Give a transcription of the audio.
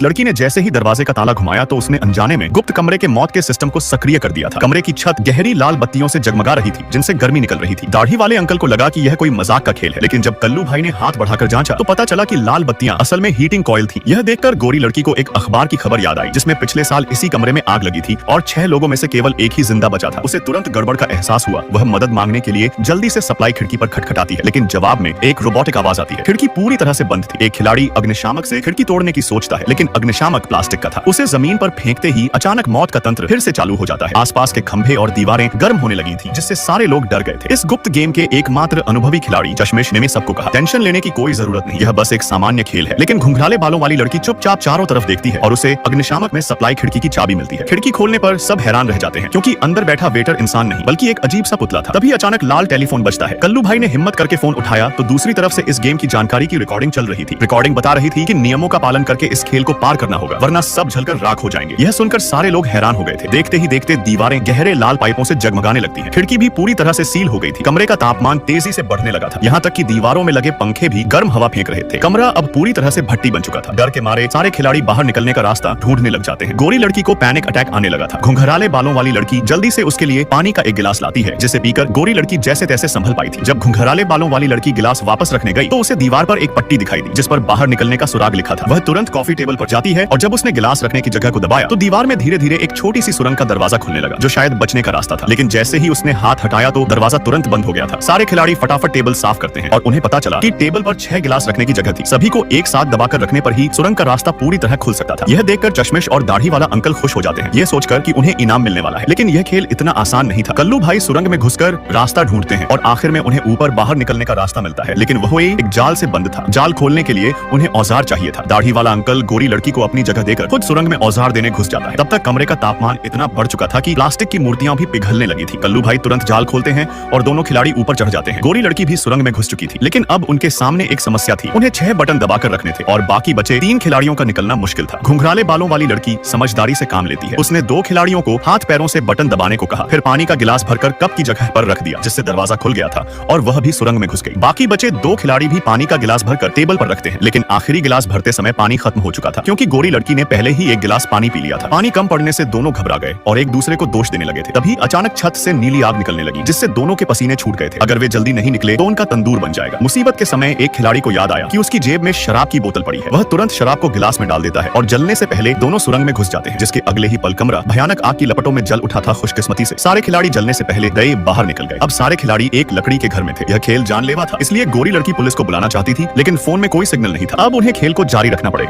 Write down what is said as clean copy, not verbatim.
लड़की ने जैसे ही दरवाजे का ताला घुमाया तो उसने अनजाने में गुप्त कमरे के मौत के सिस्टम को सक्रिय कर दिया था। कमरे की छत गहरी लाल बत्तियों से जगमगा रही थी जिनसे गर्मी निकल रही थी। दाढ़ी वाले अंकल को लगा कि यह कोई मजाक का खेल है, लेकिन जब कल्लू भाई ने हाथ बढ़ाकर जांचा तो पता चला कि लाल बत्तियां असल में हीटिंग कॉइल थी। यह देखकर गोरी लड़की को एक अखबार की खबर याद आई जिसमें पिछले साल इसी कमरे में आग लगी थी और 6 लोगों में से केवल एक ही जिंदा बचा था। उसे तुरंत गड़बड़ का एहसास हुआ। वह मदद मांगने के लिए जल्दी से सप्लाई खिड़की पर खटखटाती है, लेकिन जवाब में एक रोबोटिक आवाज आती है। खिड़की पूरी तरह से बंद थी। एक खिलाड़ी अग्निशामक से खिड़की तोड़ने की सोचता है, लेकिन अग्निशामक प्लास्टिक का था। उसे जमीन पर फेंकते ही अचानक मौत का तंत्र फिर से चालू हो जाता है। आसपास के खंभे और दीवारें गर्म होने लगी थी, जिससे सारे लोग डर गए थे। इस गुप्त गेम के एकमात्र अनुभवी खिलाड़ी चश्मेश ने सबको कहा, टेंशन लेने की कोई जरूरत नहीं, यह बस एक सामान्य खेल है। लेकिन घुंघराले बालों वाली लड़की चुपचाप चारों तरफ देखती है और उसे अग्निशामक में सप्लाई खिड़की की चाबी मिलती है। खिड़की खोलने पर सब हैरान रह जाते हैं, क्योंकि अंदर बैठा वेटर इंसान नहीं बल्कि एक अजीब सा पुतला था। तभी अचानक लाल टेलीफोन बजता है। कल्लू भाई ने हिम्मत करके फोन उठाया तो दूसरी तरफ से इस गेम की जानकारी की रिकॉर्डिंग चल रही थी। रिकॉर्डिंग बता रही थी कि नियमों का पालन करके इस खेल को पार करना होगा, वरना सब जलकर राख हो जाएंगे। यह सुनकर सारे लोग हैरान हो गए थे। देखते ही देखते दीवारें गहरे लाल पाइपों से जगमगाने लगती हैं। खिड़की भी पूरी तरह से सील हो गई थी। कमरे का तापमान तेजी से बढ़ने लगा था, यहाँ तक कि दीवारों में लगे पंखे भी गर्म हवा फेंक रहे थे। कमरा अब पूरी तरह से भट्टी बन चुका था। डर के मारे सारे खिलाड़ी बाहर निकलने का रास्ता ढूंढने लग जाते हैं। गोरी लड़की को पैनिक अटैक आने लगा था। घुंघराले बालों वाली लड़की जल्दी से उसके लिए पानी का एक गिलास लाती है, जिसे पीकर गोरी लड़की जैसे तैसे संभल पाई थी। जब घुंघराले बालों वाली लड़की गिलास वापस रखने गई तो उसे दीवार पर एक पट्टी दिखाई दी जिस पर बाहर निकलने का सुराग लिखा था। वह तुरंत कॉफी टेबल पर जाती है और जब उसने गिलास रखने की जगह को दबाया तो दीवार में धीरे धीरे एक छोटी सी सुरंग का दरवाजा खुलने लगा, जो शायद बचने का रास्ता था। लेकिन जैसे ही उसने हाथ हटाया तो दरवाजा तुरंत बंद हो गया था। सारे खिलाड़ी फटाफट टेबल साफ करते हैं और उन्हें पता चला कि टेबल पर 6 गिलास रखने की जगह थी। सभी को एक साथ दबाकर रखने पर ही सुरंग का रास्ता पूरी तरह खुल सकता था। यह देखकर चश्मेश और दाढ़ी वाला अंकल खुश हो जाते हैं, यह सोचकर कि उन्हें इनाम मिलने वाला है। लेकिन यह खेल इतना आसान नहीं था। कल्लू भाई सुरंग में घुसकर रास्ता ढूंढते हैं और आखिर में उन्हें ऊपर बाहर निकलने का रास्ता मिलता है, लेकिन वह एक जाल से बंद था। जाल खोलने के लिए उन्हें औजार चाहिए था। दाढ़ी वाला अंकल गोरी लड़की को अपनी जगह देकर खुद सुरंग में औजार देने घुस जाता है। तब तक कमरे का तापमान इतना बढ़ चुका था कि प्लास्टिक की मूर्तियां भी पिघलने लगी थी। कल्लू भाई तुरंत जाल खोलते हैं और दोनों खिलाड़ी ऊपर चढ़ जाते हैं। गोरी लड़की भी सुरंग में घुस चुकी थी, लेकिन अब उनके सामने एक समस्या थी। उन्हें 6 बटन दबाकर रखने थे और बाकी बचे 3 खिलाड़ियों का निकलना मुश्किल था। घुंघराले बालों वाली लड़की समझदारी से काम लेती है। उसने 2 खिलाड़ियों को हाथ पैरों से बटन दबाने को कहा, फिर पानी का गिलास भरकर कप की जगह पर रख दिया, जिससे दरवाजा खुल गया था और वह भी सुरंग में घुस गई। बाकी बचे 2 खिलाड़ी भी पानी का गिलास भरकर टेबल पर रखते हैं, लेकिन आखिरी गिलास भरते समय पानी खत्म हो चुका था, क्योंकि गोरी लड़की ने पहले ही एक गिलास पानी पी लिया था। पानी कम पड़ने से दोनों घबरा गए और एक दूसरे को दोष देने लगे थे। तभी अचानक छत से नीली आग निकलने लगी, जिससे दोनों के पसीने छूट गए थे। अगर वे जल्दी नहीं निकले तो उनका तंदूर बन जाएगा। मुसीबत के समय एक खिलाड़ी को याद आया कि उसकी जेब में शराब की बोतल पड़ी है। वह तुरंत शराब को गिलास में डाल देता है और जलने से पहले दोनों सुरंग में घुस जाते हैं, जिसके अगले ही पल कमरा भयानक आग की लपटों में जल उठा था। खुशकिस्मती से सारे खिलाड़ी जलने से पहले दए बाहर निकल गए। अब सारे खिलाड़ी एक लकड़ी के घर में थे। यह खेल जानलेवा था, इसलिए गोरी लड़की पुलिस को बुलाना चाहती थी, लेकिन फोन में कोई सिग्नल नहीं था। अब उन्हें खेल को जारी रखना पड़ेगा।